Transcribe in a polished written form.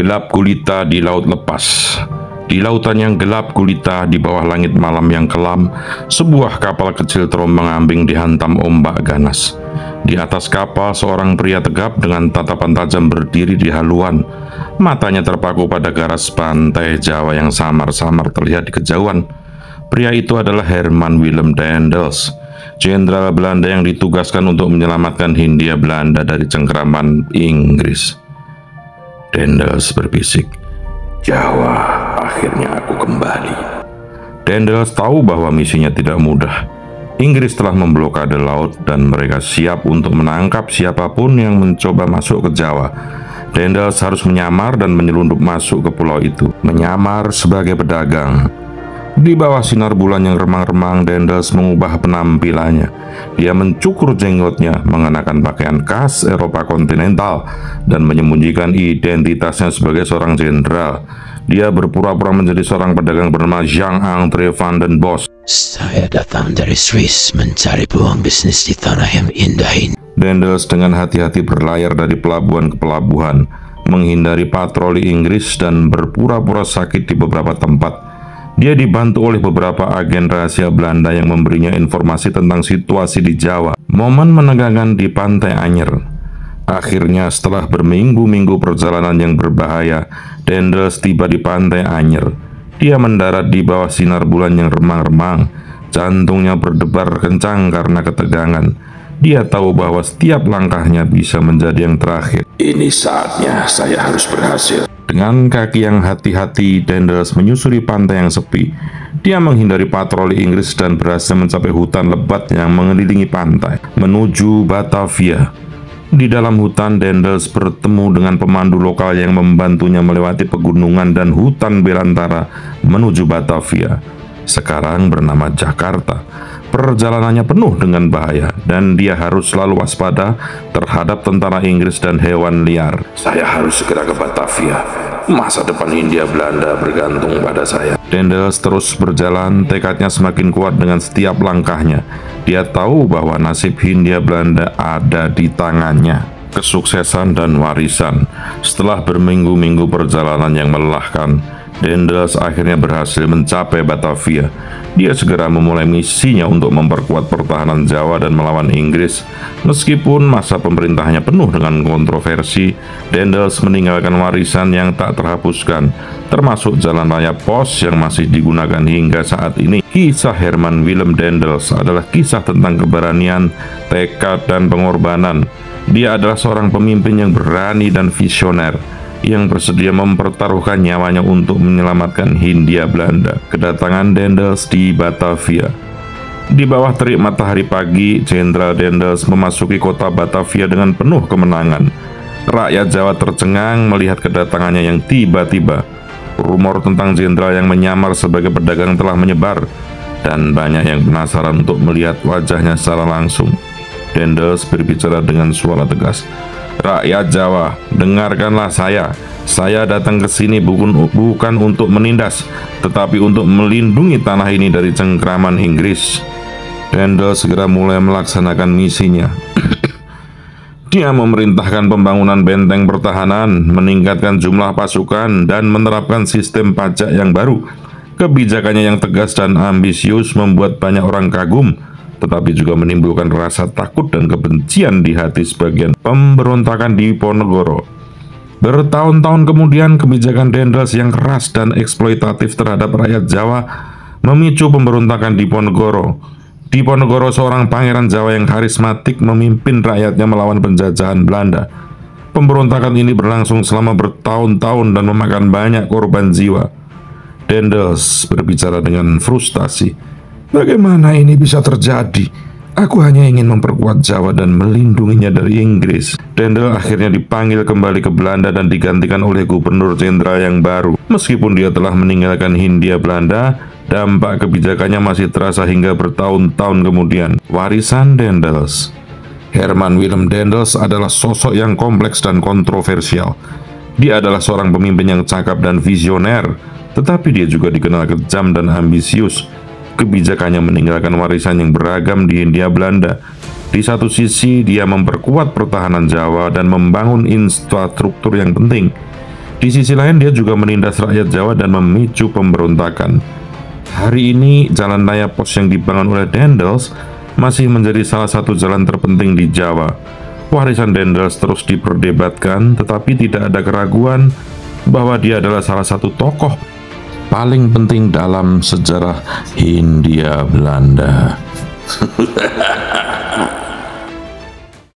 Gelap gulita di laut lepas. Di lautan yang gelap gulita, di bawah langit malam yang kelam, sebuah kapal kecil terombang-ambing dihantam ombak ganas. Di atas kapal, seorang pria tegap dengan tatapan tajam berdiri di haluan. Matanya terpaku pada garas pantai Jawa yang samar-samar terlihat di kejauhan. Pria itu adalah Herman Willem Daendels, jenderal Belanda yang ditugaskan untuk menyelamatkan Hindia Belanda dari cengkraman Inggris. Daendels berbisik, "Jawa, akhirnya aku kembali." Daendels tahu bahwa misinya tidak mudah. Inggris telah memblokade laut dan mereka siap untuk menangkap siapapun yang mencoba masuk ke Jawa. Daendels harus menyamar dan menyelundup masuk ke pulau itu, menyamar sebagai pedagang. Di bawah sinar bulan yang remang-remang, Daendels mengubah penampilannya. Dia mencukur jenggotnya, mengenakan pakaian khas Eropa kontinental, dan menyembunyikan identitasnya sebagai seorang jenderal. Dia berpura-pura menjadi seorang pedagang bernama Jean-Andre van den Bosch. "Saya datang dari Swiss mencari peluang bisnis di tanah yang indah ini." Daendels dengan hati-hati berlayar dari pelabuhan ke pelabuhan, menghindari patroli Inggris dan berpura-pura sakit di beberapa tempat. Dia dibantu oleh beberapa agen rahasia Belanda yang memberinya informasi tentang situasi di Jawa. Momen menegangkan di Pantai Anyer. Akhirnya, setelah berminggu-minggu perjalanan yang berbahaya, Daendels tiba di Pantai Anyer. Dia mendarat di bawah sinar bulan yang remang-remang. Jantungnya berdebar kencang karena ketegangan. Dia tahu bahwa setiap langkahnya bisa menjadi yang terakhir. "Ini saatnya saya harus berhasil." Dengan kaki yang hati-hati, Daendels menyusuri pantai yang sepi. Dia menghindari patroli Inggris dan berhasil mencapai hutan lebat yang mengelilingi pantai, menuju Batavia. Di dalam hutan, Daendels bertemu dengan pemandu lokal yang membantunya melewati pegunungan dan hutan belantara menuju Batavia, sekarang bernama Jakarta. Perjalanannya penuh dengan bahaya, dan dia harus selalu waspada terhadap tentara Inggris dan hewan liar. "Saya harus segera ke Batavia. Masa depan Hindia Belanda bergantung pada saya." Daendels terus berjalan, tekadnya semakin kuat dengan setiap langkahnya. Dia tahu bahwa nasib Hindia Belanda ada di tangannya. Kesuksesan dan warisan. Setelah berminggu-minggu perjalanan yang melelahkan, Daendels akhirnya berhasil mencapai Batavia. Dia segera memulai misinya untuk memperkuat pertahanan Jawa dan melawan Inggris. Meskipun masa pemerintahnya penuh dengan kontroversi, Daendels meninggalkan warisan yang tak terhapuskan, termasuk jalan raya pos yang masih digunakan hingga saat ini. Kisah Herman Willem Daendels adalah kisah tentang keberanian, tekad, dan pengorbanan. Dia adalah seorang pemimpin yang berani dan visioner, yang bersedia mempertaruhkan nyawanya untuk menyelamatkan Hindia Belanda. Kedatangan Daendels di Batavia. Di bawah terik matahari pagi, Jenderal Daendels memasuki kota Batavia dengan penuh kemenangan. Rakyat Jawa tercengang melihat kedatangannya yang tiba-tiba. Rumor tentang jenderal yang menyamar sebagai pedagang telah menyebar, dan banyak yang penasaran untuk melihat wajahnya secara langsung. Daendels berbicara dengan suara tegas. "Rakyat Jawa, dengarkanlah saya. Saya datang ke sini bukan untuk menindas, tetapi untuk melindungi tanah ini dari cengkraman Inggris." Daendels segera mulai melaksanakan misinya. Dia memerintahkan pembangunan benteng pertahanan, meningkatkan jumlah pasukan, dan menerapkan sistem pajak yang baru. Kebijakannya yang tegas dan ambisius membuat banyak orang kagum, tetapi juga menimbulkan rasa takut dan kebencian di hati sebagian pemberontakan di Diponegoro. Bertahun-tahun kemudian, kebijakan Daendels yang keras dan eksploitatif terhadap rakyat Jawa memicu pemberontakan di Diponegoro. Diponegoro, seorang pangeran Jawa yang karismatik, memimpin rakyatnya melawan penjajahan Belanda. Pemberontakan ini berlangsung selama bertahun-tahun dan memakan banyak korban jiwa. Daendels berbicara dengan frustasi. "Bagaimana ini bisa terjadi? Aku hanya ingin memperkuat Jawa dan melindunginya dari Inggris." Daendels akhirnya dipanggil kembali ke Belanda dan digantikan oleh gubernur jenderal yang baru. Meskipun dia telah meninggalkan Hindia Belanda, dampak kebijakannya masih terasa hingga bertahun-tahun kemudian. Warisan Daendels. Herman Willem Daendels adalah sosok yang kompleks dan kontroversial. Dia adalah seorang pemimpin yang cakap dan visioner, tetapi dia juga dikenal kejam dan ambisius. Kebijakannya meninggalkan warisan yang beragam di Hindia Belanda. Di satu sisi, dia memperkuat pertahanan Jawa dan membangun infrastruktur yang penting. Di sisi lain, dia juga menindas rakyat Jawa dan memicu pemberontakan. Hari ini, jalan raya pos yang dibangun oleh Daendels masih menjadi salah satu jalan terpenting di Jawa. Warisan Daendels terus diperdebatkan, tetapi tidak ada keraguan bahwa dia adalah salah satu tokoh paling penting dalam sejarah Hindia Belanda.